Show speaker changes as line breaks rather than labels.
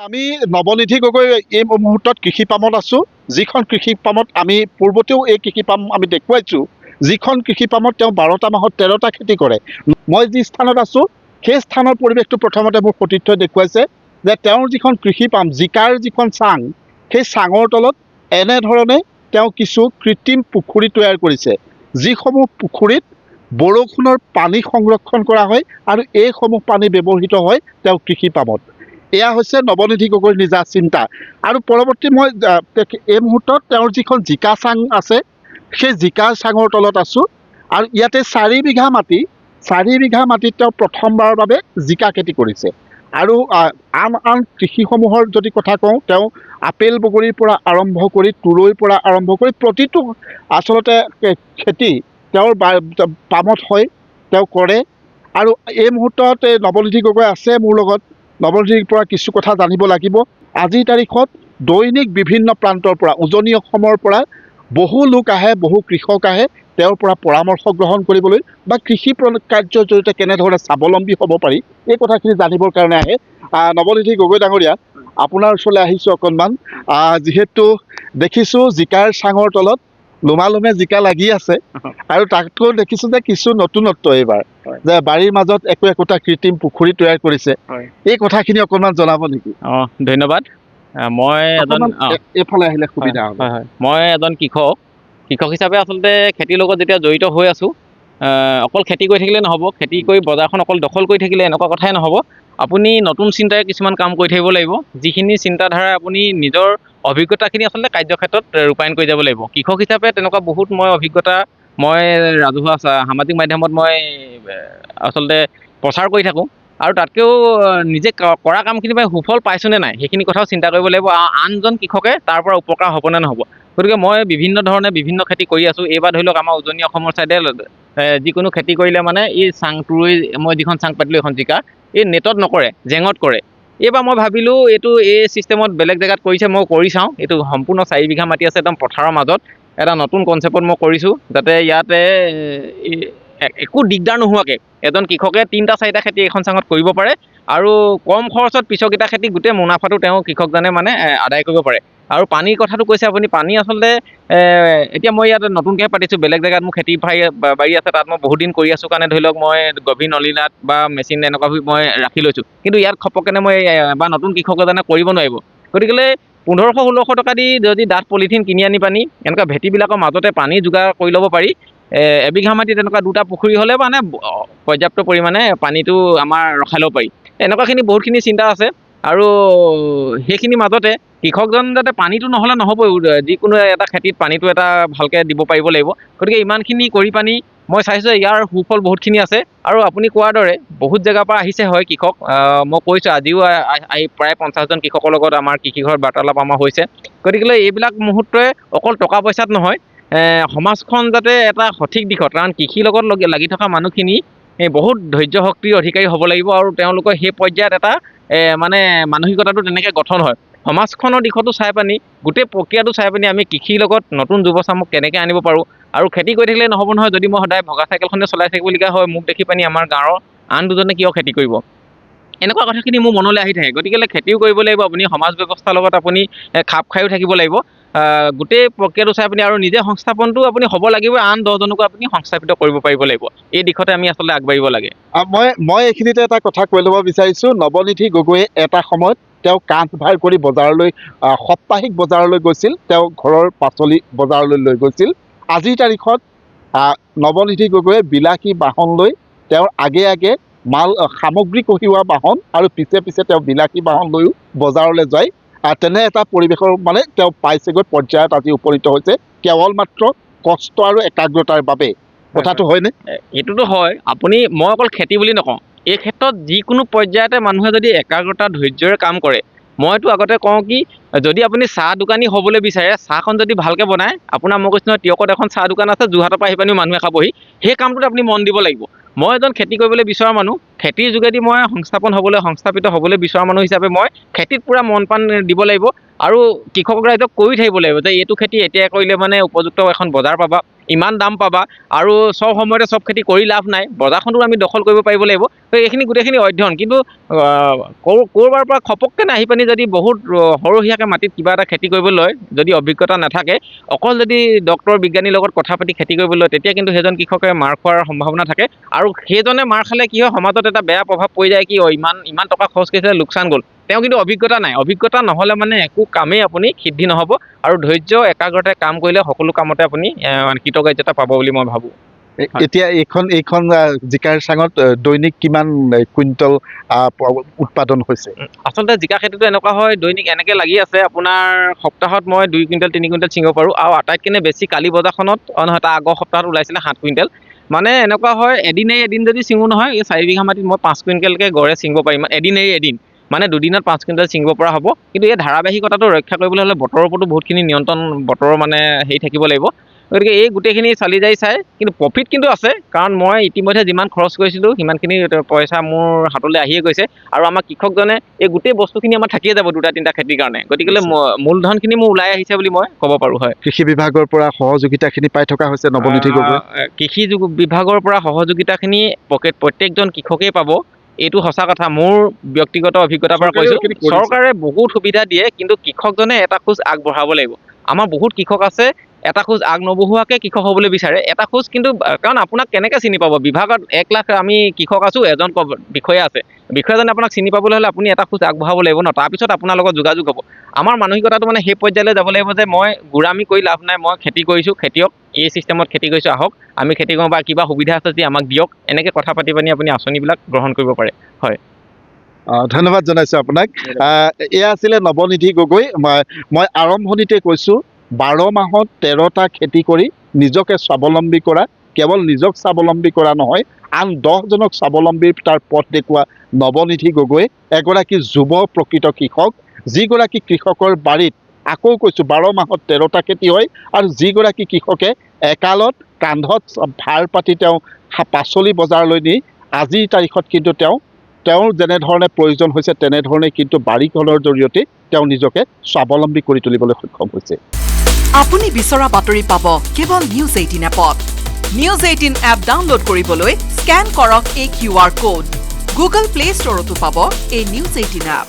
আমি নৱনিধি গগৈ এই মুহূৰ্তত কৃষি পামত আছোঁ, যিখন কৃষি পামত আমি পূৰ্বতেও এই কৃষি পাম আমি দেখুৱাইছোঁ, যিখন কৃষি পামত তেওঁ 12টা মাহত 13টা খেতি কৰে। মই যি স্থানত আছোঁ সেই স্থানৰ পৰিৱেশটো প্ৰথমতে মোৰ সতীৰ্থই দেখুৱাইছে যে তেওঁৰ যিখন কৃষি পাম, জিকাৰ যিখন চাং, সেই চাঙৰ তলত এনেধৰণে তেওঁ কিছু কৃত্ৰিম পুখুৰী তৈয়াৰ কৰিছে, যিসমূহ পুখুৰীত বৰষুণৰ পানী সংৰক্ষণ কৰা হয় আৰু এইসমূহ পানী ব্যৱহৃত হয় তেওঁ কৃষি পামত। এয়া হৈছে নৱনিধি গগৈৰ নিজা চিন্তা। আৰু পৰৱৰ্তী মই এই মুহূৰ্তত তেওঁৰ যিখন জিকা চাং আছে সেই জিকা চাঙৰ তলত আছোঁ আৰু ইয়াতে 4 বিঘা মাটিত তেওঁ প্ৰথমবাৰৰ বাবে জিকা খেতি কৰিছে। আৰু আন কৃষিসমূহৰ যদি কথা কওঁ, তেওঁ আপেল বগৰীৰ পৰা আৰম্ভ কৰি তুৰৈৰ পৰা আৰম্ভ কৰি প্ৰতিটো আচলতে খেতি তেওঁৰ পামত হয়, তেওঁ কৰে। আৰু এই মুহূৰ্তত নৱনিধি গগৈ আছে মোৰ লগত। নৱনিধিৰ পৰা কিছু কথা জানিব লাগিব। আজিৰ তাৰিখত দৈনিক বিভিন্ন প্ৰান্তৰ পৰা, উজনি অসমৰ পৰা বহু লোক আহে, বহু কৃষক আহে তেওঁৰ পৰা পৰামৰ্শ গ্ৰহণ কৰিবলৈ বা কৃষি কাৰ্যৰ জৰিয়তে কেনেধৰণে স্বাৱলম্বী হ'ব পাৰি এই কথাখিনি জানিবৰ কাৰণে আহে। নৱনিধি গগৈ ডাঙৰীয়া, আপোনাৰ ওচৰলৈ আহিছোঁ অকণমান। যিহেতু দেখিছোঁ জিকাৰ চাঙৰ তলত লোমালোমে জিকা লাগি আছে আৰু তাতকৈ দেখিছোঁ যে কিছু নতুনত্ব এইবাৰ যে বাৰীৰ মাজত একোটা কৃত্ৰিম পুখুৰী তৈয়াৰ কৰিছে। এই কথাখিনি অকণমান জনাব নেকি?
ধন্যবাদ। মই
এইফালে আহিলে সুবিধা হ'ব।
মই এজন কৃষক হিচাপে আচলতে খেতিৰ লগত যেতিয়া জড়িত হৈ আছোঁ, অকল খেতি কৰি থাকিলে নহ'ব, খেতি কৰি বজাৰখন অকল দখল কৰি থাকিলে এনেকুৱা কথাই নহ'ব। আপুনি নতুন চিন্তাৰে কিছুমান কাম কৰি থাকিব লাগিব, যিখিনি চিন্তাধাৰা আপুনি নিজৰ অভিজ্ঞতাখিনি আচলতে কাৰ্যক্ষেত্ৰত ৰূপায়ণ কৰি যাব লাগিব। কৃষক হিচাপে তেনেকুৱা বহুত মই অভিজ্ঞতা ৰাজহুৱা সামাজিক মাধ্যমত মই আচলতে প্ৰচাৰ কৰি থাকোঁ। আৰু তাতকৈও নিজে কৰা কামখিনি সুফল পাইছোঁনে নাই সেইখিনি কথাও চিন্তা কৰিব লাগিব। আনজন কৃষকে তাৰ পৰা উপকাৰ হ'বনে নহ'ব। গতিকে মই বিভিন্ন ধৰণে বিভিন্ন খেতি কৰি আছোঁ। এইবাৰ ধৰি লওক আমাৰ উজনি অসমৰ ছাইডে যিকোনো খেতি কৰিলে এই চাং তুৰৈ, মই যিখন চাং পাতিলোঁ এখন জিকা, এই নেটত নকৰে, জেঙত কৰে। এইবাৰ মই ভাবিলোঁ এই ছিষ্টেমত বেলেগ জেগাত কৰিছে, মই কৰি চাওঁ। এইটো সম্পূৰ্ণ 4 বিঘা মাটি আছে, একদম পথাৰৰ মাজত এটা নতুন কনচেপ্টত মই কৰিছোঁ, যাতে ইয়াতে একো দিগদাৰ নোহোৱাকৈ এজন কৃষকে 3টা-4টা খেতি এখন চাঙত কৰিব পাৰে আৰু কম খৰচত পিছৰকেইটা খেতি গোটেই মুনাফাটো তেওঁ কৃষকজনে আদায় কৰিব পাৰে। আৰু পানীৰ কথাটো কৈছে আপুনি, পানী আচলতে এতিয়া মই ইয়াত নতুনকৈ পাতিছোঁ, বেলেগ জেগাত মোৰ খেতি বাৰী আছে, তাত মই বহুত দিন কৰি আছোঁ কাৰণে ধৰি লওক মই গভীৰ নলীনাদ বা মেচিন এনেকুৱা মই ৰাখি লৈছোঁ। কিন্তু ইয়াত খপকনে মই বা নতুন কৃষক এজনে কৰিব নোৱাৰিব। গতিকে 1500-1600 টকা দি যদি ডাঠ পলিথিন কিনি আনি পানী এনেকুৱা ভেটিবিলাকৰ মাজতে পানী যোগাৰ কৰি ল'ব পাৰি। এবিঘা মাটিত এনেকুৱা 2টা পুখুৰী হ'লে পৰ্যাপ্ত পৰিমাণে পানীটো আমাৰ ৰখাই ল'ব পাৰি। এনেকুৱাখিনি বহুতখিনি চিন্তা আছে। আৰু সেইখিনিৰ মাজতে কৃষকজন যাতে পানীটো নহ'লে নহ'বই, যিকোনো এটা খেতিত পানীটো এটা ভালকৈ দিব পাৰিব লাগিব। গতিকে ইমানখিনি কৰি পানি মই চাইছোঁ ইয়াৰ সুফল বহুতখিনি আছে। আৰু আপুনি কোৱাৰ দৰে বহুত জেগাৰ পৰা আহিছে হয় কৃষক। মই কৈছোঁ আজিও প্ৰায় 50জন কৃষকৰ লগত আমাৰ কৃষিঘৰত বাৰ্তালাপ আমাৰ হৈছে। গতিকে এইবিলাক মুহূৰ্তই অকল টকা পইচাত নহয়, সমাজখন যাতে এটা সঠিক দিশত, কাৰণ কৃষিৰ লগত লাগি থকা মানুহখিনি বহুত ধৈৰ্য শক্তিৰ অধিকাৰী হ'ব লাগিব আৰু তেওঁলোকৰ সেই পৰ্যায়ত এটা মানসিকতাটো তেনেকৈ গঠন হয়। সমাজখনৰ দিশতো চাই পানি, গোটেই প্ৰক্ৰিয়াটো চাই পানি আমি কৃষিৰ লগত নতুন যুৱচামক কেনেকৈ আনিব পাৰোঁ। আৰু খেতি কৰি থাকিলে নহ'ব নহয়, যদি মই সদায় ভগা চাইকেলখনে চলাই থাকিবলগীয়া হয়, মোক দেখি পানি আমাৰ গাঁৱৰ আন দুজনে কিয় খেতি কৰিব, এনেকুৱা কথাখিনি মোৰ মনলৈ আহি থাকে। গতিকে খেতিও কৰিব লাগিব, আপুনি সমাজ ব্যৱস্থাৰ লগত আপুনি খাপ খায়ো থাকিব লাগিব। গোটেই প্ৰক্ৰিয়াটো চাই আপুনি আৰু নিজে সংস্থাপনটো আপুনি হ'ব লাগিব, আন 10জনকো আপুনি সংস্থাপিত কৰিব পাৰিব লাগিব। এই দিশতে আমি আচলতে আগবাঢ়িব লাগে।
মই এইখিনিতে এটা কথা কৈ ল'ব বিচাৰিছোঁ। নৱনিধি গগৈয়ে এটা সময়ত তেওঁ কান্ধ ভাৰ কৰি বজাৰলৈ, সাপ্তাহিক বজাৰলৈ গৈছিল, তেওঁ ঘৰৰ পাচলি বজাৰলৈ লৈ গৈছিল। আজিৰ তাৰিখত নৱনিধি গগৈয়ে বিলাসী বাহন লৈ তেওঁৰ আগে সামগ্ৰী কঢ়িওৱা বাহন আৰু পিছে তেওঁ বিলাসী বাহন লৈও বজাৰলৈ যায়। তেনে এটা পৰিৱেশৰ তেওঁ পাইছেগৈ, পৰ্যায়ত আজি উপনীত হৈছে, কেৱল মাত্ৰ কষ্ট আৰু একাগ্ৰতাৰ বাবে। কথাটো হয়নে?
এইটোতো হয়। মই অকল খেতি বুলি নকওঁ, এই ক্ষেত্ৰত যিকোনো পৰ্যায়তে মানুহে যদি একাগ্ৰতা ধৈৰ্যৰে কাম কৰে, মইতো আগতে কওঁ কি, যদি আপুনি চাহ দোকানী হ'বলৈ বিচাৰে, চাহখন যদি ভালকৈ বনায়, আপোনাৰ মই কৈছোঁ নহয়, তিয়কত এখন চাহ দোকান আছে, যোৰহাটৰ পৰা আহি পানিও মানুহে খাবহি, সেই কামটোত আপুনি মন দিব লাগিব। মই এজন খেতি কৰিবলৈ বিচৰা মানুহ, খেতিৰ যোগেদি মই সংস্থাপিত হ'বলৈ বিচৰা মানুহ হিচাপে মই খেতিত পূৰা মন প্ৰাণ দিব লাগিব। আৰু কৃষক ৰাইজক কৈ থাকিব লাগিব যে এইটো খেতি এতিয়া কৰিলে উপযুক্ত এখন বজাৰ পাবা, ইমান দাম পাবা আৰু চব সময়তে চব খেতি কৰি লাভ নাই, বজাৰখনটো আমি দখল কৰিব পাৰিব লাগিব। তো এইখিনি গোটেইখিনি অধ্যয়ন, কিন্তু ক'ৰবাৰ পৰা খপককৈ আহি পানি যদি বহুত সৰহীয়াকৈ মাটিত কিবা এটা খেতি কৰিবলৈ লয়, যদি অভিজ্ঞতা নাথাকে, অকল যদি ডক্তৰ বিজ্ঞানীৰ লগত কথা পাতি খেতি কৰিবলৈ লয়, তেতিয়া কিন্তু সেইজন কৃষকে মাৰ খোৱাৰ সম্ভাৱনা থাকে। আৰু সেইজনে মাৰ খালে কি হয়, সমাজত এটা বেয়া প্ৰভাৱ পৰি যায় কি ইমান টকা খৰচ কৰিছিলে, লোকচান গ'ল। তেওঁ কিন্তু অভিজ্ঞতা নাই, অভিজ্ঞতা নহ'লে মানে একো কামেই আপুনি সিদ্ধি নহ'ব। আৰু ধৈৰ্য একাগ্ৰতাৰে কাম কৰিলে সকলো কামতে আপুনি কৃতকাৰ্যতা পাব বুলি মই ভাবোঁ।
এতিয়া এইখন জিকাৰ চাঙত দৈনিক কিমান কুইণ্টল উৎপাদন হৈছে?
আচলতে জিকা খেতিটো এনেকুৱা হয়, দৈনিক এনেকৈ লাগি আছে আপোনাৰ সপ্তাহত মই 2 কুইণ্টেল 3 কুইণ্টেল ছিঙিব পাৰোঁ। আৰু আটাইতকৈ বেছি কালি বজাৰখনত নহয়, তাৰ আগৰ সপ্তাহত ওলাইছিলে 7 কুইণ্টেল। মানে এনেকুৱা হয়, এদিন যদি ছিঙো নহয়, এই 4 বিঘা মাটিত মই 5 কুইণ্টেলকৈ গড়ে ছিঙিব পাৰিম, এদিন মানে দুদিনত 5 কুইণ্টেল ছিঙিব পৰা হ'ব। কিন্তু এই ধাৰাবাহিকতাটো ৰক্ষা কৰিবলৈ হ'লে বতৰৰ ওপৰতো বহুতখিনি নিয়ন্ত্ৰণ, বতৰৰ মানে হেৰি থাকিব লাগিব। গতিকে এই গোটেইখিনি চালি জাৰি চাই, কিন্তু প্ৰফিট কিন্তু আছে, কাৰণ মই ইতিমধ্যে যিমান খৰচ কৰিছিলোঁ সিমানখিনি পইচা মোৰ হাতলৈ আহিয়ে গৈছে। আৰু আমাৰ কৃষকজনে এই গোটেই বস্তুখিনি আমাৰ থাকিয়ে যাব 2-3টা খেতিৰ কাৰণে, গতিকে মূলধনখিনি মোৰ ওলাই আহিছে বুলি মই ক'ব পাৰোঁ। হয়,
কৃষি বিভাগৰ পৰা সহযোগিতাখিনি পাই থকা হৈছে নৱনিধি গগৈ?
কৃষি বিভাগৰ পৰা সহযোগিতাখিনি প্ৰত্যেকজন কৃষকেই পাব, এইটো সঁচা কথা। মোৰ ব্যক্তিগত অভিজ্ঞতাৰ পৰা কৈছোঁ, চৰকাৰে বহুত সুবিধা দিয়ে, কিন্তু কৃষকজনে এটা খোজ আগবঢ়াব লাগিব। আমাৰ বহুত কৃষক আছে, এটা খোজ আগ নবঢ়োৱাকৈ কৃষক হ'বলৈ বিচাৰে, এটা খোজ কিন্তু, কাৰণ আপোনাক কেনেকৈ চিনি পাব? বিভাগত 1 লাখ আমি কৃষক আছোঁ, এজন বিষয়া আছে, বিষয়াজনে আপোনাক চিনি পাবলৈ হ'লে আপুনি এটা খোজ আগবঢ়াব লাগিব ন, তাৰপিছত আপোনাৰ লগত যোগাযোগ হ'ব। আমাৰ মানসিকতাটো মানে সেই পৰ্যায়লৈ যাব লাগিব যে মই গোড়ামি কৰি লাভ নাই, মই খেতি কৰিছোঁ, খেতিয়ক এই চিষ্টেমত খেতি কৰিছোঁ, আহক আমি খেতি কৰোঁ, বা কিবা সুবিধা আছে যদি আমাক দিয়ক, এনেকৈ কথা পাতি আপুনি আঁচনিবিলাক গ্ৰহণ কৰিব পাৰে। হয়,
ধন্যবাদ জনাইছোঁ আপোনাক। এয়া আছিলে নৱনিধি গগৈ। মই আৰম্ভণিতে কৈছোঁ, 12 মাহত 13টা খেতি কৰি নিজকে স্বাৱলম্বী কৰা, কেৱল নিজক স্বাৱলম্বী কৰা নহয়, আন 10জনক স্বাৱলম্বীৰ তাৰ পথ দেখুওৱা নৱনিধি গগৈ এগৰাকী যুৱ প্ৰকৃত কৃষক, যিগৰাকী কৃষকৰ বাৰীত, আকৌ কৈছোঁ, 12 মাহত 13টা খেতি হয়। আৰু যিগৰাকী কৃষকে একালত কান্ধত ভাৰ পাতি তেওঁ পাচলি বজাৰলৈ নি আজিৰ তাৰিখত কিন্তু তেওঁৰ যেনেধৰণে প্ৰয়োজন হৈছে তেনেধৰণে কিন্তু বাৰীখনৰ জৰিয়তে তেওঁ নিজকে স্বাৱলম্বী কৰি তুলিবলৈ সক্ষম হৈছে।
আপুনি বিচৰা বাতৰি পাব কেৱল নিউজ 18 এপত। নিউজ 18 এপ ডাউনলোড কৰিবলৈ স্কেন কৰক এই QR কোড। গুগল প্লে ষ্টৰতো পাব এই নিউজ 18 এপ।